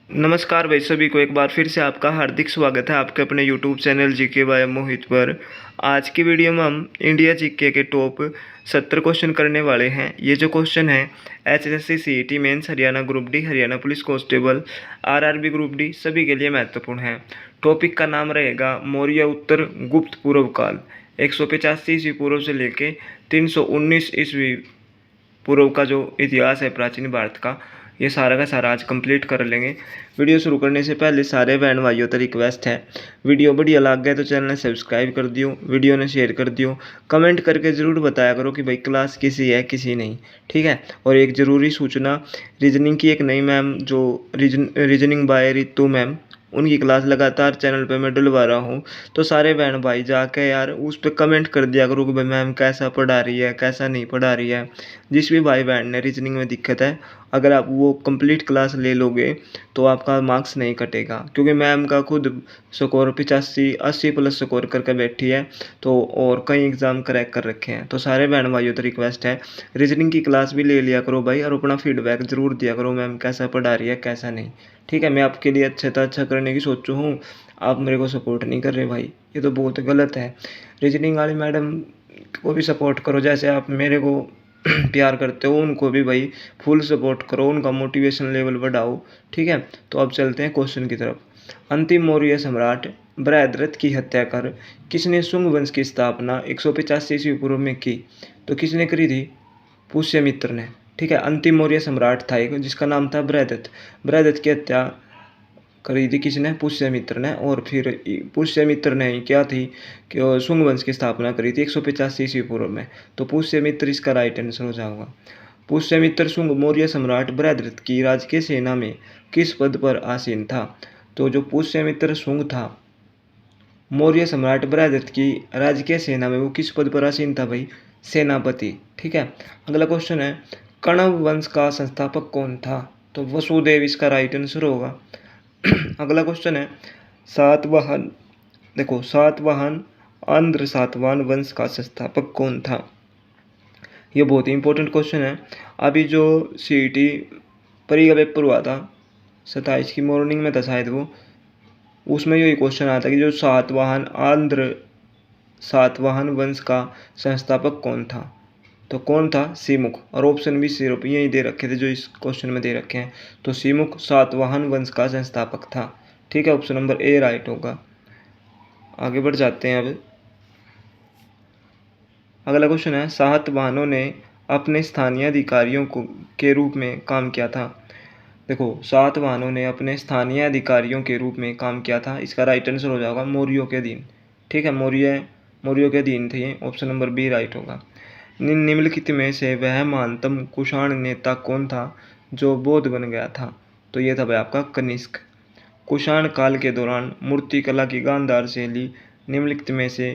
नमस्कार भाई सभी को एक बार फिर से आपका हार्दिक स्वागत है आपके अपने YouTube channel GK by Mohit पर। आज की वीडियो में हम इंडिया जीके के टॉप 70 क्वेश्चन करने वाले हैं। ये जो क्वेश्चन है HSSC CET mains, Haryana group D, Haryana police constable, RRB group D सभी के लिए महत्वपूर्ण है। टॉपिक का नाम रहेगा मौर्य उत्तर गुप्त पूर्व काल, 185 ईस्वी पूर्व से लेके 319 ईस्वी पूर्व का जो इतिहास है प्राचीन भारत का, ये सारा का सारा आज कंप्लीट कर लेंगे। वीडियो शुरू करने से पहले सारे बहन भाइयों तो रिक्वेस्ट है, वीडियो बढ़िया लग गया तो चैनल ने सब्सक्राइब कर दियो, वीडियो ने शेयर कर दियो, कमेंट करके ज़रूर बताया करो कि भाई क्लास किसी है किसी नहीं, ठीक है। और एक ज़रूरी सूचना, रीजनिंग की एक नई मैम जो रीजनिंग बाय रितु मैम, उनकी क्लास लगातार चैनल पे मैं डलवा रहा हूँ। तो सारे बहन भाई जाके यार उस पर कमेंट कर दिया करो कि भाई मैम कैसा पढ़ा रही है कैसा नहीं पढ़ा रही है। जिस भी भाई बहन ने रीजनिंग में दिक्कत है, अगर आप वो कंप्लीट क्लास ले लोगे तो आपका मार्क्स नहीं कटेगा, क्योंकि मैम का खुद स्कोर 85-80+ स्कोर करके बैठी है। तो और कई एग्ज़ाम क्रैक कर रखे हैं। तो सारे बहन भाइयों तो रिक्वेस्ट है, रीजनिंग की क्लास भी ले लिया करो भाई, और अपना फीडबैक ज़रूर दिया करो मैम कैसा पढ़ा रही है कैसा नहीं, ठीक है। मैं आपके लिए अच्छे तो अच्छा करने की सोचू हूँ, आप मेरे को सपोर्ट नहीं कर रहे भाई, ये तो बहुत गलत है। रीजनिंग वाली मैडम को भी सपोर्ट करो, जैसे आप मेरे को प्यार करते हो उनको भी भाई फुल सपोर्ट करो, उनका मोटिवेशन लेवल बढ़ाओ, ठीक है। तो अब चलते हैं क्वेश्चन की तरफ। अंतिम मौर्य सम्राट बृहद्रथ की हत्या कर किसने शुंग वंश की स्थापना 185 ईस्वी पूर्व में की? तो किसने करी थी? पुष्यमित्र ने, ठीक है। अंतिम मौर्य सम्राट था एक जिसका नाम था बृहद्रथ। बृहद्रथ की हत्या करी थी किसने? पुष्यमित्र ने। और फिर पुष्यमित्र ने ही क्या थी कि शुंग वंश की स्थापना करी थी 185 ईस्वी पूर्व में। तो पुष्यमित्र इसका राइट आंसर हो जाएगा। पुष्यमित्र शुंग मौर्य सम्राट बृहद्रथ की राजकीय सेना में किस पद पर आसीन था? तो जो पुष्यमित्र शुंग था मौर्य सम्राट बृहद्रथ की राजकीय सेना में, वो किस पद पर आसीन था भाई? सेनापति, ठीक है। अगला क्वेश्चन है, कण्व वंश का संस्थापक कौन था? तो वसुदेव इसका राइट आंसर होगा। अगला क्वेश्चन है, सातवाहन, देखो सातवाहन आंध्र सातवाहन वंश का संस्थापक कौन था? ये बहुत ही इंपॉर्टेंट क्वेश्चन है। अभी जो सीईटी परी का पेपर हुआ था 27 की मॉर्निंग में था शायद वो, उसमें यही क्वेश्चन आता कि जो सातवाहन वंश का संस्थापक कौन था? तो कौन था? सीमुख। और ऑप्शन भी सिर्फ यही दे रखे थे जो इस क्वेश्चन में दे रखे हैं। तो सीमुख सातवाहन वंश का संस्थापक था, ठीक है। ऑप्शन नंबर ए राइट होगा। आगे बढ़ जाते हैं अब। अगला क्वेश्चन है, सातवाहनों ने अपने स्थानीय अधिकारियों को के रूप में काम किया था? देखो सातवाहनों ने अपने स्थानीय अधिकारियों के रूप में काम किया था, इसका राइट आंसर हो जाएगा मौर्यों के अधीन, ठीक है। मौर्यों के अधीन थे ये, ऑप्शन नंबर बी राइट होगा। निम्नलिखित में से वह महानतम कुषाण नेता कौन था जो बौद्ध बन गया था? तो ये था भाई आपका कनिष्क। कुषाण काल के दौरान मूर्तिकला की गांधार शैली निम्नलिखित में से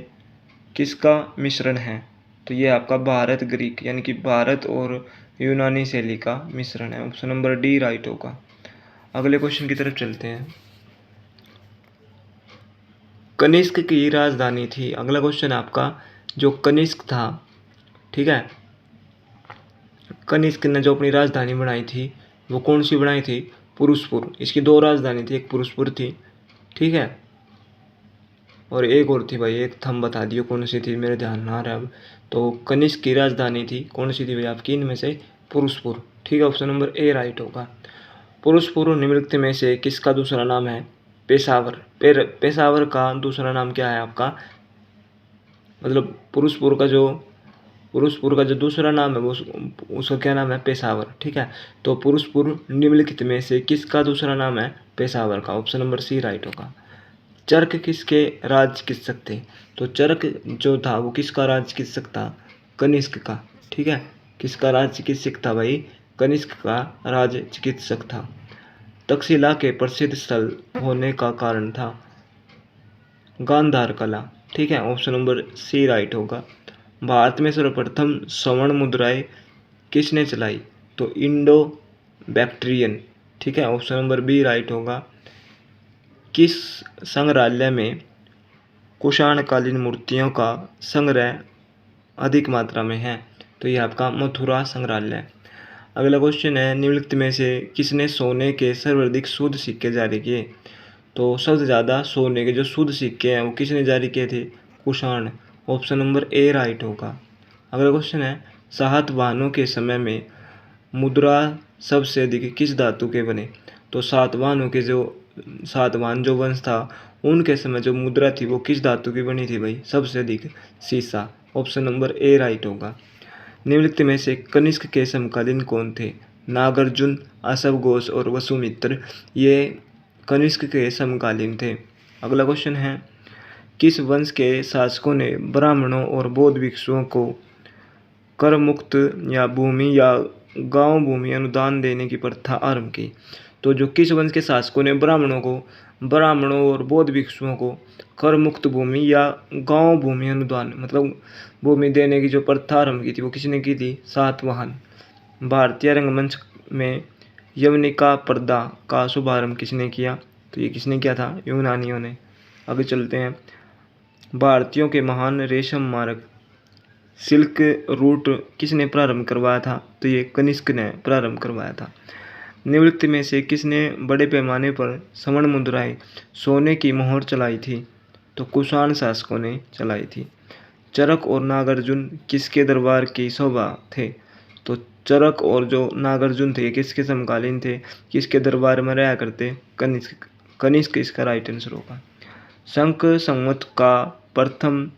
किसका मिश्रण है? तो ये आपका भारत ग्रीक यानी कि भारत और यूनानी शैली का मिश्रण है, ऑप्शन नंबर डी राइट होगा। अगले क्वेश्चन की तरफ चलते हैं। कनिष्क की राजधानी थी, अगला क्वेश्चन आपका, जो कनिष्क था, ठीक है, कनिष्क ने जो अपनी राजधानी बनाई थी वो कौन सी बनाई थी? पुरुषपुर। इसकी दो राजधानी थी, एक पुरुषपुर थी, ठीक है, और एक और थी भाई, एक थम बता दियो कौन सी थी, मेरे ध्यान ना आ रहा अब। तो कनिष्क की राजधानी थी कौन सी थी भाई आपकी? इनमें से पुरुषपुर, ठीक है। ऑप्शन नंबर ए राइट होगा। पुरुषपुर निम्नलिखित में से किसका दूसरा नाम है? पेशावर। पेशावर का दूसरा नाम क्या है आपका? मतलब पुरुषपुर का जो दूसरा नाम है वो उसका क्या नाम है? पेशावर, ठीक है। तो पुरुषपुर निम्नलिखित में से किसका दूसरा नाम है? पेशावर का, ऑप्शन नंबर सी राइट होगा। चर्क किसके राज चिकित्सक थे? तो चर्क जो था वो किसका राज चिकित्सक था? कनिष्क का, ठीक है। किसका राज चिकित्सक था भाई? कनिष्क का राज चिकित्सक था। तक्षशिला के प्रसिद्ध स्थल होने का कारण था गांधार कला, ठीक है। ऑप्शन नंबर सी राइट होगा। भारत में सर्वप्रथम स्वर्ण मुद्राएं किसने चलाई? तो इंडो बैक्ट्रियन, ठीक है। ऑप्शन नंबर बी राइट होगा। किस संग्रहालय में कुषाणकालीन मूर्तियों का संग्रह अधिक मात्रा में है? तो ये आपका मथुरा संग्रहालय। अगला क्वेश्चन है, निम्नलिखित में से किसने सोने के सर्वाधिक शुद्ध सिक्के जारी किए? तो सबसे ज़्यादा सोने के जो शुद्ध सिक्के हैं वो किसने जारी किए थे? Kushan. Option number A right होगा। अगला क्वेश्चन है, सातवाहनों के समय में मुद्रा सबसे अधिक किस धातु के बने? तो सातवाहन जो वंश था उनके समय जो मुद्रा थी वो किस धातु की बनी थी भाई? सबसे अधिक सीसा। ऑप्शन नंबर ए राइट होगा। निम्नलिखित में से कनिष्क के समकालीन कौन थे? नागार्जुन, अश्वघोष और वसुमित्र ये कनिष्क के समकालीन थे। अगला क्वेश्चन है, किस वंश के शासकों ने ब्राह्मणों और बौद्ध भिक्षुओं को कर मुक्त या भूमि या गांव भूमि अनुदान देने की प्रथा आरंभ की? तो जो किस वंश के शासकों ने ब्राह्मणों और बौद्ध भिक्षुओं को कर मुक्त भूमि या गांव भूमि अनुदान मतलब भूमि देने की जो प्रथा आरंभ की थी वो किसने की थी? सातवाहन। भारतीय रंगमंच में यवनिका पर्दा का शुभारंभ किसने किया? तो ये किसने किया था? यूनानियों ने। आगे चलते हैं, भारतीयों के महान रेशम मार्ग सिल्क रूट किसने प्रारंभ करवाया था? तो ये कनिष्क ने प्रारंभ करवाया था। निम्नलिखित में से किसने बड़े पैमाने पर स्वर्ण मुद्राएं सोने की मोहर चलाई थी? तो कुषाण शासकों ने चलाई थी। चरक और नागार्जुन किसके दरबार की शोभा थे? तो चरक और जो नागार्जुन थे किसके समकालीन थे, किसके दरबार में रहा करते? कनिष्क। कनिष्क इसका राइट आंसर होगा। शंख संवत का प्रथम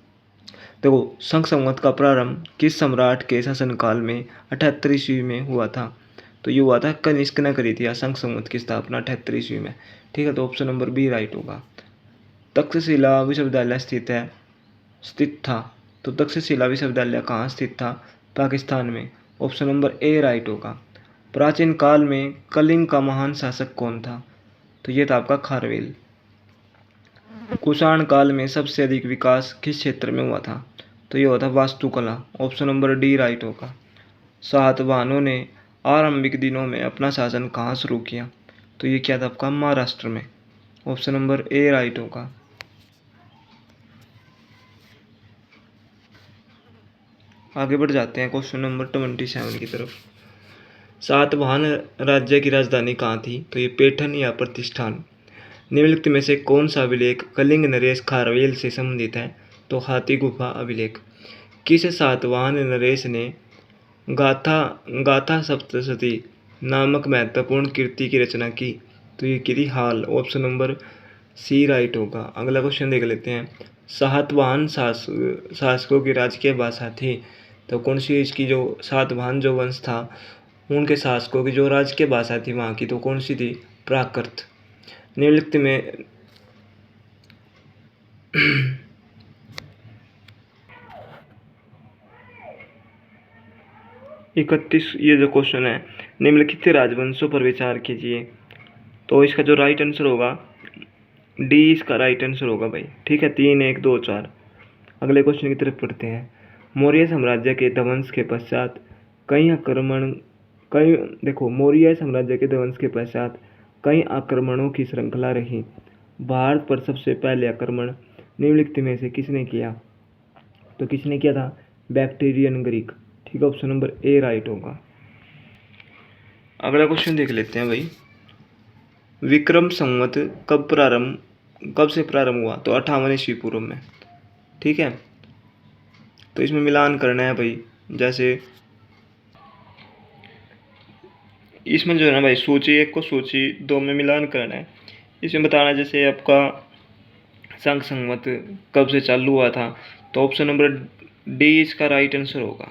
देखो शंख संवत का प्रारंभ किस सम्राट के शासनकाल में 78 ईस्वी में हुआ था? तो ये हुआ था कनिष्क ने करी थी शंख संवत की स्थापना 78 ईस्वी में। ठीक है, तो ऑप्शन नंबर बी राइट होगा। तक्षशिला विश्वविद्यालय स्थित था। तो तक्षशिला विश्वविद्यालय कहाँ स्थित था? पाकिस्तान में। ऑप्शन नंबर ए राइट होगा। प्राचीन काल में कलिंग का महान शासक कौन था? तो ये था आपका खारवेल। कुषाण काल में सबसे अधिक विकास किस क्षेत्र में हुआ था? तो ये हुआ था वास्तुकला। ऑप्शन नंबर डी राइट होगा। सातवाहनों ने आरंभिक दिनों में अपना शासन कहाँ शुरू किया? तो ये क्या था आपका? महाराष्ट्र में। ऑप्शन नंबर ए राइट होगा। आगे बढ़ जाते हैं क्वेश्चन नंबर 27 की तरफ। सातवाहन राज्य की राजधानी कहाँ थी? तो ये पैठन या प्रतिष्ठान। निम्नलिखित में से कौन सा अभिलेख कलिंग नरेश खारवेल से संबंधित है? तो हाथी गुफा अभिलेख। किस सातवाहन नरेश ने गाथा गाथा सप्तशती नामक महत्वपूर्ण कृति की रचना की? तो ये की थी हाल। ऑप्शन नंबर सी राइट होगा। अगला क्वेश्चन देख लेते हैं, सातवाहन शासकों की राजकीय भाषा थी। तो कौन सी इसकी जो सातवाहन जो वंश था उनके शासकों की जो राजकीय भाषा थी वहाँ की, तो कौन सी थी? प्राकृत। निम्नलिखित में 31 ये जो क्वेश्चन है, निम्नलिखित राजवंशों पर विचार कीजिए। तो इसका जो राइट आंसर होगा डी इसका राइट आंसर होगा भाई। ठीक है, 3 1 2 4। अगले क्वेश्चन की तरफ पढ़ते हैं। मौर्य साम्राज्य के ध्वंस के पश्चात मौर्य साम्राज्य के ध्वंस के पश्चात कई आक्रमणों की श्रृंखला रही। भारत पर सबसे पहले आक्रमण निम्नलिखित में से किसने किया? तो किसने किया था? Bactrian Greek. ठीक है, ऑप्शन नंबर ए राइट होगा। अगला क्वेश्चन देख लेते हैं भाई, विक्रम संवत कब से प्रारंभ हुआ? तो 58 ईस्वी पूर्व में। ठीक है, तो इसमें मिलान करना है भाई। जैसे इसमें जो है ना भाई, सूची 1 को सूची 2 में मिलान करना है। इसमें बताना जैसे आपका संघ संवत कब से चालू हुआ था, तो ऑप्शन नंबर डी इसका राइट आंसर होगा।